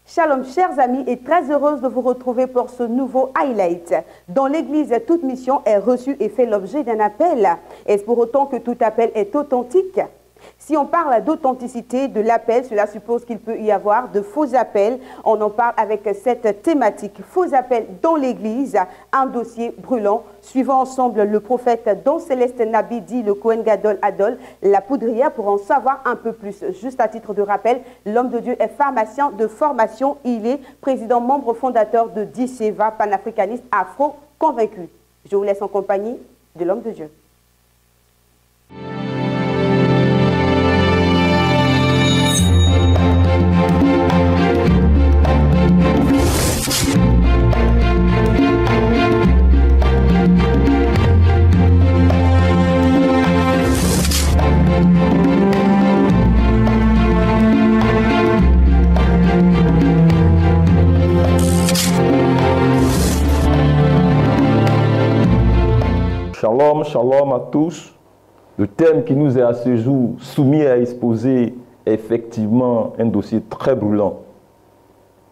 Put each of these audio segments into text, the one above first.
Shalom chers amis et très heureuse de vous retrouver pour ce nouveau highlight. Dans l'église, toute mission est reçue et fait l'objet d'un appel. Est-ce pour autant que tout appel est authentique? Si on parle d'authenticité de l'appel, cela suppose qu'il peut y avoir de faux appels. On en parle avec cette thématique. Faux appels dans l'église, un dossier brûlant. Suivons ensemble le prophète Don Céleste Nabi, dit le Kohen Gadol Adol, la poudrière, pour en savoir un peu plus. Juste à titre de rappel, l'homme de Dieu est pharmacien de formation. Il est président membre fondateur de DICEVA, panafricaniste afro-convaincu. Je vous laisse en compagnie de l'homme de Dieu. Shalom, shalom à tous. Le thème qui nous est à ce jour soumis à exposer est effectivement un dossier très brûlant.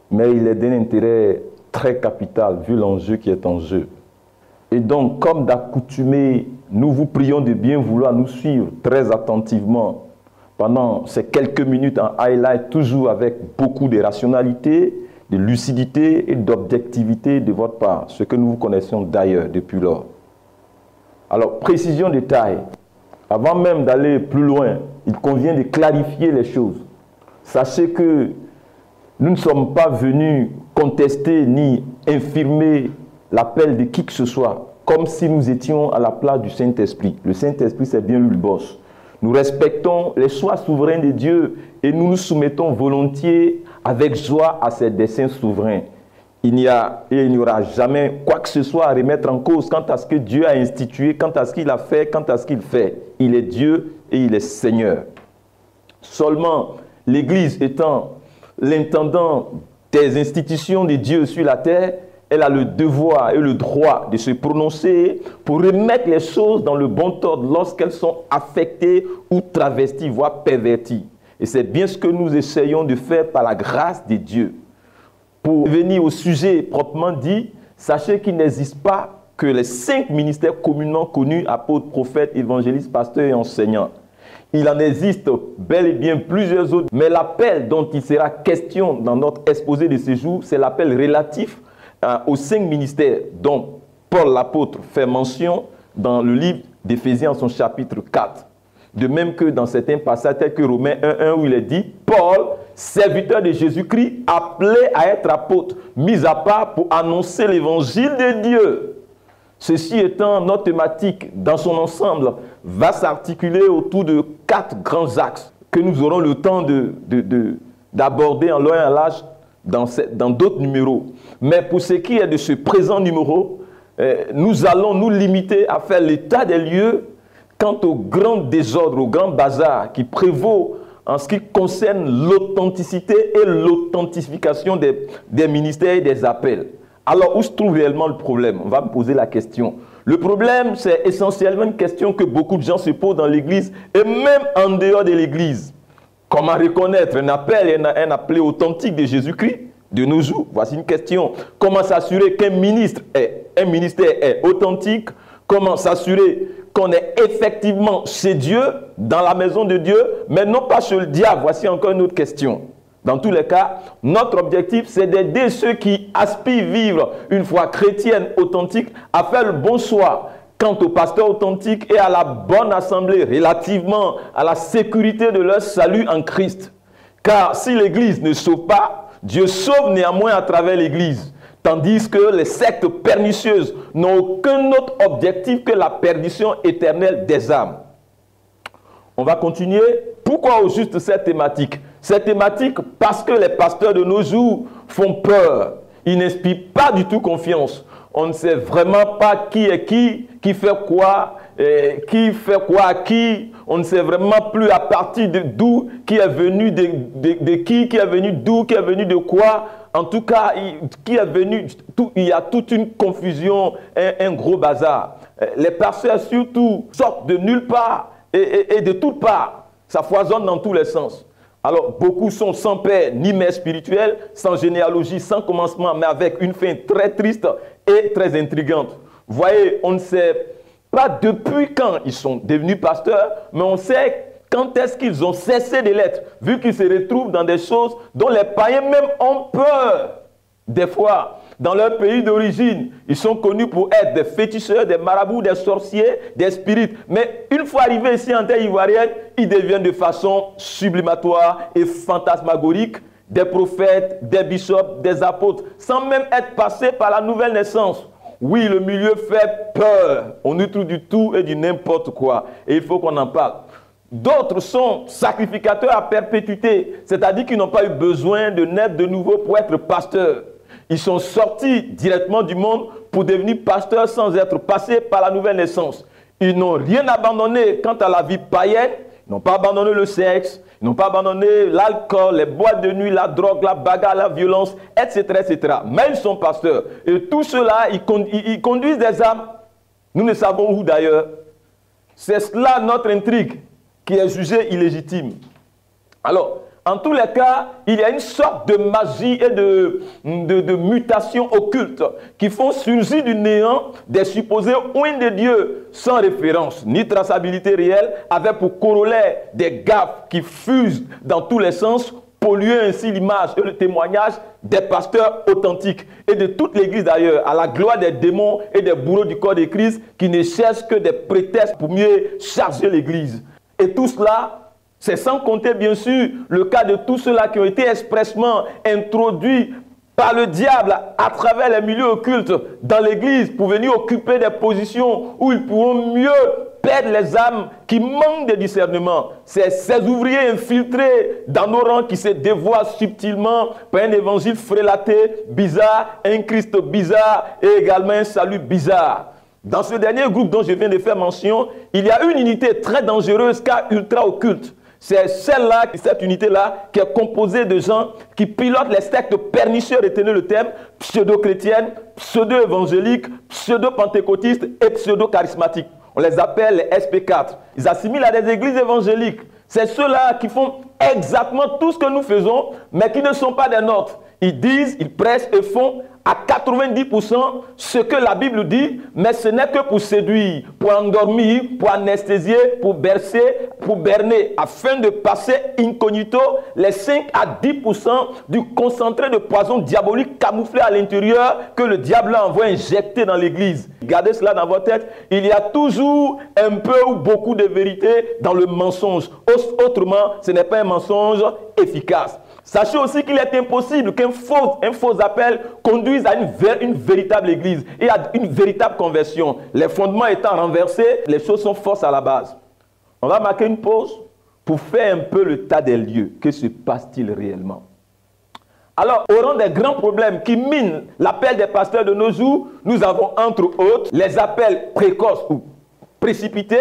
Mais il est d'un intérêt très capital vu l'enjeu qui est en jeu. Et donc, comme d'accoutumé, nous vous prions de bien vouloir nous suivre très attentivement pendant ces quelques minutes en highlight, toujours avec beaucoup de rationalité, de lucidité et d'objectivité de votre part, ce que nous vous connaissons d'ailleurs depuis lors. Alors, précision de taille. Avant même d'aller plus loin, il convient de clarifier les choses. Sachez que nous ne sommes pas venus contester ni infirmer l'appel de qui que ce soit, comme si nous étions à la place du Saint-Esprit. Le Saint-Esprit, c'est bien lui le boss. Nous respectons les choix souverains de Dieu et nous nous soumettons volontiers avec joie à ses desseins souverains. Il n'y aura jamais quoi que ce soit à remettre en cause quant à ce que Dieu a institué, quant à ce qu'il a fait, quant à ce qu'il fait. Il est Dieu et il est Seigneur. Seulement, l'Église étant l'intendant des institutions de Dieu sur la terre, elle a le devoir et le droit de se prononcer pour remettre les choses dans le bon ordre lorsqu'elles sont affectées ou travesties, voire perverties. Et c'est bien ce que nous essayons de faire par la grâce de Dieu. Pour venir au sujet proprement dit, sachez qu'il n'existe pas que les 5 ministères communément connus, apôtres, prophètes, évangélistes, pasteurs et enseignants. Il en existe bel et bien plusieurs autres, mais l'appel dont il sera question dans notre exposé de ce jour, c'est l'appel relatif aux 5 ministères dont Paul l'apôtre fait mention dans le livre d'Éphésiens, son chapitre 4. De même que dans certains passages tels que Romains 1.1 où il est dit « Paul, serviteur de Jésus-Christ, appelé à être apôtre, mis à part pour annoncer l'évangile de Dieu. » Ceci étant, notre thématique dans son ensemble va s'articuler autour de 4 grands axes que nous aurons le temps d'aborder en long et en large dans d'autres numéros. Mais pour ce qui est de ce présent numéro, nous allons nous limiter à faire l'état des lieux quant au grand désordre, au grand bazar qui prévaut en ce qui concerne l'authenticité et l'authentification des ministères et des appels. Alors, où se trouve réellement le problème? On va me poser la question. Le problème, c'est essentiellement une question que beaucoup de gens se posent dans l'Église et même en dehors de l'Église. Comment reconnaître un appel et un appelé authentique de Jésus-Christ de nos jours? Voici une question. Comment s'assurer qu'un ministère est authentique? Comment s'assurer qu'on est effectivement chez Dieu, dans la maison de Dieu, mais non pas chez le diable? Voici encore une autre question. Dans tous les cas, notre objectif, c'est d'aider ceux qui aspirent vivre une foi chrétienne authentique à faire le bon choix quant au pasteur authentique et à la bonne assemblée relativement à la sécurité de leur salut en Christ. Car si l'Église ne sauve pas, Dieu sauve néanmoins à travers l'Église. Tandis que les sectes pernicieuses n'ont aucun autre objectif que la perdition éternelle des âmes. On va continuer. Pourquoi au juste cette thématique? Cette thématique parce que les pasteurs de nos jours font peur. Ils n'inspirent pas du tout confiance. On ne sait vraiment pas qui est qui fait quoi à qui. On ne sait vraiment plus à partir d'où, qui est venu de qui est venu d'où, qui est venu de quoi. En tout cas, il y a toute une confusion, un gros bazar. Les pasteurs surtout sortent de nulle part et de toutes parts. Ça foisonne dans tous les sens. Alors, beaucoup sont sans père ni mère spirituelle, sans généalogie, sans commencement, mais avec une fin très triste et très intrigante. Vous voyez, on ne sait pas depuis quand ils sont devenus pasteurs, mais on sait quand est-ce qu'ils ont cessé de l'être, vu qu'ils se retrouvent dans des choses dont les païens même ont peur. Des fois, dans leur pays d'origine, ils sont connus pour être des féticheurs, des marabouts, des sorciers, des spirites. Mais une fois arrivés ici en terre ivoirienne, ils deviennent de façon sublimatoire et fantasmagorique des prophètes, des bishops, des apôtres, sans même être passés par la nouvelle naissance. Oui, le milieu fait peur. On y trouve du tout et du n'importe quoi. Et il faut qu'on en parle. D'autres sont sacrificateurs à perpétuité, c'est-à-dire qu'ils n'ont pas eu besoin de naître de nouveau pour être pasteurs. Ils sont sortis directement du monde pour devenir pasteurs sans être passés par la nouvelle naissance. Ils n'ont rien abandonné quant à la vie païenne. Ils n'ont pas abandonné le sexe, ils n'ont pas abandonné l'alcool, les boîtes de nuit, la drogue, la bagarre, la violence, etc., etc. Mais ils sont pasteurs. Et tout cela, ils conduisent des âmes. Nous ne savons où d'ailleurs. C'est cela notre intrigue, qui est jugée illégitime. Alors, en tous les cas, il y a une sorte de magie et de mutation occulte qui font surgir du néant des supposés oints de Dieu sans référence ni traçabilité réelle, avec pour corollaire des gaffes qui fusent dans tous les sens, polluer ainsi l'image et le témoignage des pasteurs authentiques et de toute l'Église d'ailleurs, à la gloire des démons et des bourreaux du corps de Christ qui ne cherchent que des prétextes pour mieux charger l'Église. Et tout cela, c'est sans compter bien sûr le cas de tous ceux-là qui ont été expressement introduits par le diable à travers les milieux occultes dans l'Église pour venir occuper des positions où ils pourront mieux perdre les âmes qui manquent de discernement. C'est ces ouvriers infiltrés dans nos rangs qui se dévoient subtilement par un évangile frélaté, bizarre, un Christ bizarre et également un salut bizarre. Dans ce dernier groupe dont je viens de faire mention, il y a une unité très dangereuse car ultra occulte. C'est celle-là, cette unité-là, qui est composée de gens qui pilotent les sectes pernicieux, retenez le terme, pseudo-chrétiennes, pseudo-évangéliques, pseudo-pentecôtistes et pseudo-charismatiques. On les appelle les SP4. Ils assimilent à des églises évangéliques. C'est ceux-là qui font exactement tout ce que nous faisons, mais qui ne sont pas des nôtres. Ils disent, ils prêchent et font à 90% ce que la Bible dit, mais ce n'est que pour séduire, pour endormir, pour anesthésier, pour bercer, pour berner, afin de passer incognito les 5 à 10% du concentré de poison diabolique camouflé à l'intérieur que le diable envoie injecter dans l'église. Gardez cela dans votre tête, il y a toujours un peu ou beaucoup de vérité dans le mensonge. Autrement, ce n'est pas un mensonge efficace. Sachez aussi qu'il est impossible qu'un faux appel conduise à une véritable église et à une véritable conversion. Les fondements étant renversés, les choses sont fausses à la base. On va marquer une pause pour faire un peu le tas des lieux. Que se passe-t-il réellement? Alors, au rang des grands problèmes qui minent l'appel des pasteurs de nos jours, nous avons entre autres les appels précoces ou précipités.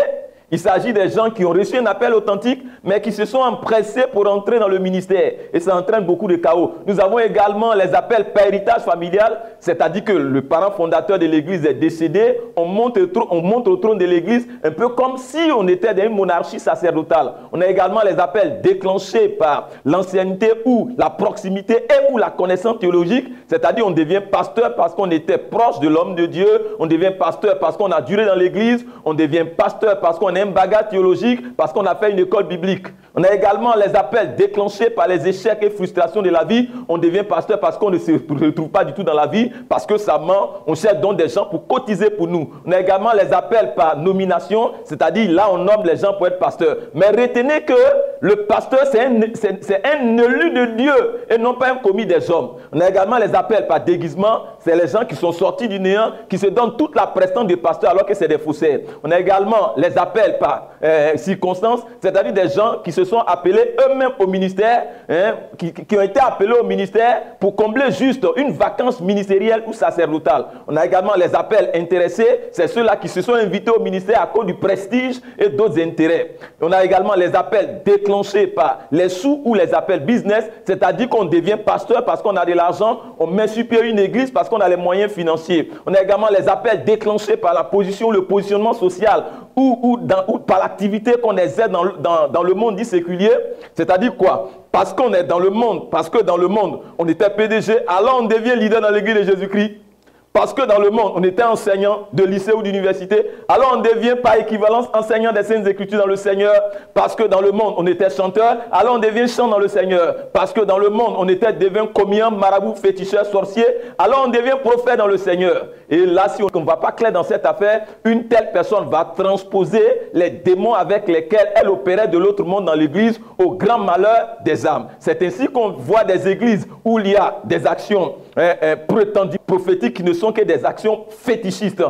Il s'agit des gens qui ont reçu un appel authentique, mais qui se sont empressés pour entrer dans le ministère. Et ça entraîne beaucoup de chaos. Nous avons également les appels par héritage familial, c'est-à-dire que le parent fondateur de l'église est décédé, on monte au trône de l'église, un peu comme si on était dans une monarchie sacerdotale. On a également les appels déclenchés par l'ancienneté ou la proximité et ou la connaissance théologique, c'est-à-dire on devient pasteur parce qu'on était proche de l'homme de Dieu, on devient pasteur parce qu'on a duré dans l'église, on devient pasteur parce qu'on est un bagage théologique parce qu'on a fait une école biblique. On a également les appels déclenchés par les échecs et frustrations de la vie. On devient pasteur parce qu'on ne se retrouve pas du tout dans la vie, parce que ça ment. On cherche donc des gens pour cotiser pour nous. On a également les appels par nomination, c'est-à-dire là on nomme les gens pour être pasteur. Mais retenez que le pasteur c'est un élu de Dieu et non pas un commis des hommes. On a également les appels par déguisement, c'est les gens qui sont sortis du néant, qui se donnent toute la prestance de pasteur alors que c'est des faussaires. On a également les appels par circonstance, c'est-à-dire des gens qui se sont appelés eux-mêmes au ministère, qui ont été appelés au ministère pour combler juste une vacance ministérielle ou sacerdotale. On a également les appels intéressés, c'est ceux-là qui se sont invités au ministère à cause du prestige et d'autres intérêts. On a également les appels déclenchés déclenchée par les sous ou les appels business, c'est-à-dire qu'on devient pasteur parce qu'on a de l'argent, on met sur pied une église parce qu'on a les moyens financiers. On a également les appels déclenchés par la position, le positionnement social ou par l'activité qu'on exerce dans le monde dit séculier. C'est-à-dire quoi? Parce qu'on est dans le monde, parce que dans le monde, on était PDG, alors on devient leader dans l'église de Jésus-Christ. Parce que dans le monde, on était enseignant de lycée ou d'université, alors on devient par équivalence enseignant des Saintes Écritures dans le Seigneur. Parce que dans le monde, on était chanteur, alors on devient chant dans le Seigneur. Parce que dans le monde, on devient commis, marabout, féticheur, sorcier, alors on devient prophète dans le Seigneur. Et là, si on ne va pas clair dans cette affaire, une telle personne va transposer les démons avec lesquels elle opérait de l'autre monde dans l'église au grand malheur des âmes. C'est ainsi qu'on voit des églises où il y a des actions prétendues prophétiques qui ne sont que des actions fétichistes.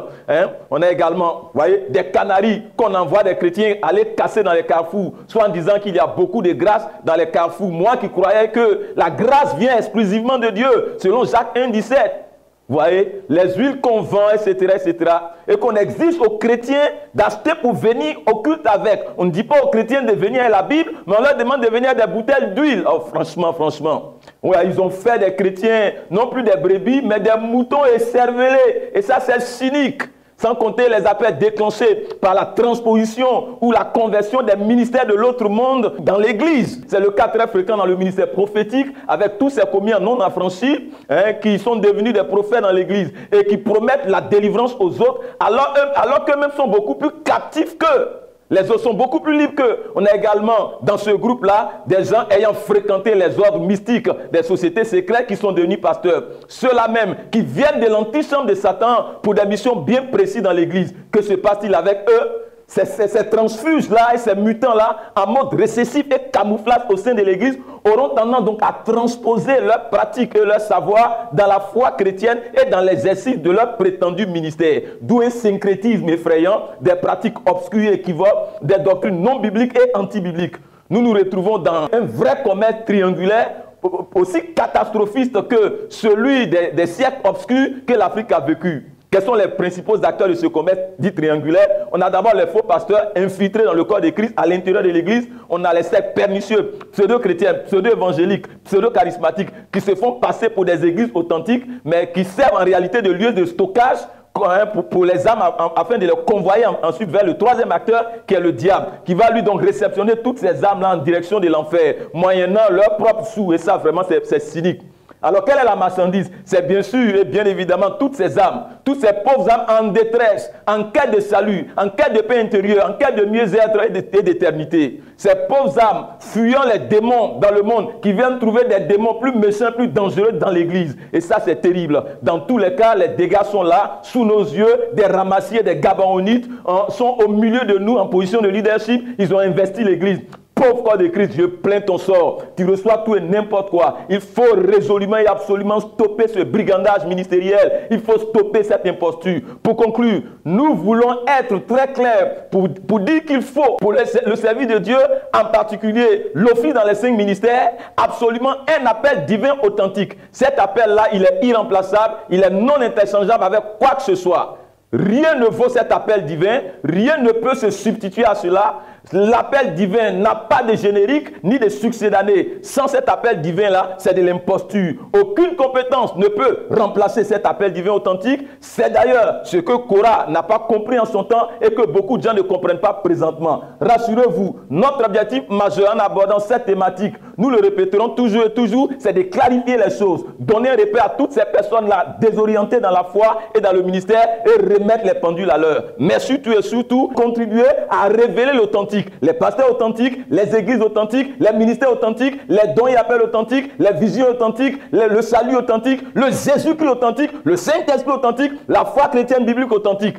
On a également, voyez, des canaries qu'on envoie des chrétiens aller casser dans les carrefours, soit en disant qu'il y a beaucoup de grâce dans les carrefours. Moi qui croyais que la grâce vient exclusivement de Dieu, selon Jacques 1,17. Vous voyez, les huiles qu'on vend, etc., et qu'on exige aux chrétiens d'acheter pour venir au culte avec. On ne dit pas aux chrétiens de venir à la Bible, mais on leur demande de venir à des bouteilles d'huile. Oh, franchement. Ouais, ils ont fait des chrétiens, non plus des brebis, mais des moutons écervelés. Et ça, c'est cynique. Sans compter les appels déclenchés par la transposition ou la conversion des ministères de l'autre monde dans l'église. C'est le cas très fréquent dans le ministère prophétique avec tous ces commis non affranchis qui sont devenus des prophètes dans l'église et qui promettent la délivrance aux autres alors qu'eux-mêmes sont beaucoup plus captifs qu'eux. Les autres sont beaucoup plus libres qu'eux. On a également dans ce groupe-là des gens ayant fréquenté les ordres mystiques des sociétés secrètes qui sont devenus pasteurs. Ceux-là même qui viennent de l'antichambre de Satan pour des missions bien précises dans l'église. Que se passe-t-il avec eux? Ces transfuges-là et ces mutants-là, en mode récessif et camouflage au sein de l'église, auront tendance donc à transposer leurs pratiques et leur savoir dans la foi chrétienne et dans l'exercice de leur prétendu ministère. D'où un syncrétisme effrayant, des pratiques obscures et équivoques, des doctrines non bibliques et anti-bibliques. Nous nous retrouvons dans un vrai commerce triangulaire aussi catastrophiste que celui des siècles obscurs que l'Afrique a vécu. Quels sont les principaux acteurs de ce commerce dit triangulaire? On a d'abord les faux pasteurs infiltrés dans le corps de Christ à l'intérieur de l'église. On a les sectes pernicieux, pseudo-chrétiens, pseudo-évangéliques, pseudo-charismatiques qui se font passer pour des églises authentiques mais qui servent en réalité de lieu de stockage pour les âmes afin de les convoyer ensuite vers le troisième acteur qui est le diable, qui va lui donc réceptionner toutes ces âmes-là en direction de l'enfer, moyennant leurs propres sous. Et ça vraiment c'est cynique. Alors, quelle est la marchandise? C'est bien sûr et bien évidemment toutes ces âmes, toutes ces pauvres âmes en détresse, en quête de salut, en quête de paix intérieure, en quête de mieux-être et d'éternité. Ces pauvres âmes fuyant les démons dans le monde, qui viennent trouver des démons plus méchants, plus dangereux dans l'église. Et ça, c'est terrible. Dans tous les cas, les dégâts sont là, sous nos yeux. Des ramassiers, des gabaonites sont au milieu de nous en position de leadership. Ils ont investi l'église. Pauvre corps de Christ, je plains ton sort. Tu reçois tout et n'importe quoi. Il faut résolument et absolument stopper ce brigandage ministériel. Il faut stopper cette imposture. Pour conclure, nous voulons être très clairs pour dire qu'il faut, pour le service de Dieu, en particulier l'office dans les 5 ministères, absolument un appel divin authentique. Cet appel-là, il est irremplaçable, il est non interchangeable avec quoi que ce soit. Rien ne vaut cet appel divin, rien ne peut se substituer à cela. L'appel divin n'a pas de générique ni de succédané. Sans cet appel divin-là, c'est de l'imposture. Aucune compétence ne peut remplacer cet appel divin authentique. C'est d'ailleurs ce que Korah n'a pas compris en son temps et que beaucoup de gens ne comprennent pas présentement. Rassurez-vous, notre objectif majeur en abordant cette thématique, nous le répéterons toujours et toujours, c'est de clarifier les choses, donner un repère à toutes ces personnes-là désorientées dans la foi et dans le ministère et remettre les pendules à l'heure. Mais surtout, contribuer à révéler l'authentique. Les pasteurs authentiques, les églises authentiques, les ministères authentiques, les dons et appels authentiques, les visions authentiques, le salut authentique, le Jésus-Christ authentique, le Saint-Esprit authentique, la foi chrétienne biblique authentique.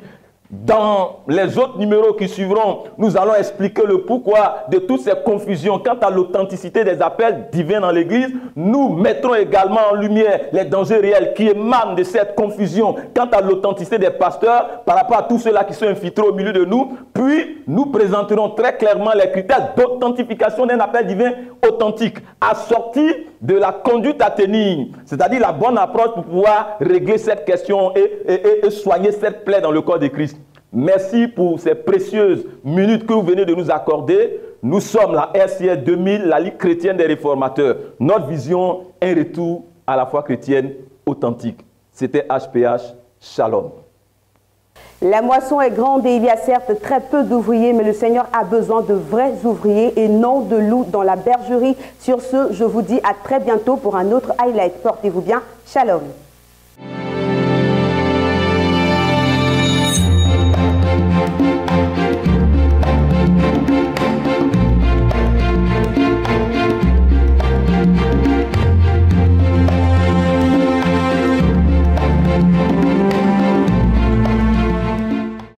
Dans les autres numéros qui suivront, nous allons expliquer le pourquoi de toutes ces confusions quant à l'authenticité des appels divins dans l'Église. Nous mettrons également en lumière les dangers réels qui émanent de cette confusion quant à l'authenticité des pasteurs par rapport à tous ceux-là qui sont infiltrés au milieu de nous. Puis, nous présenterons très clairement les critères d'authentification d'un appel divin authentique, assorti de la conduite à tenir, c'est-à-dire la bonne approche pour pouvoir régler cette question et soigner cette plaie dans le corps de Christ. Merci pour ces précieuses minutes que vous venez de nous accorder. Nous sommes la RCR 2000, la Ligue chrétienne des réformateurs. Notre vision, un retour à la foi chrétienne authentique. C'était HPH. Shalom. La moisson est grande et il y a certes très peu d'ouvriers, mais le Seigneur a besoin de vrais ouvriers et non de loups dans la bergerie. Sur ce, je vous dis à très bientôt pour un autre highlight. Portez-vous bien. Shalom.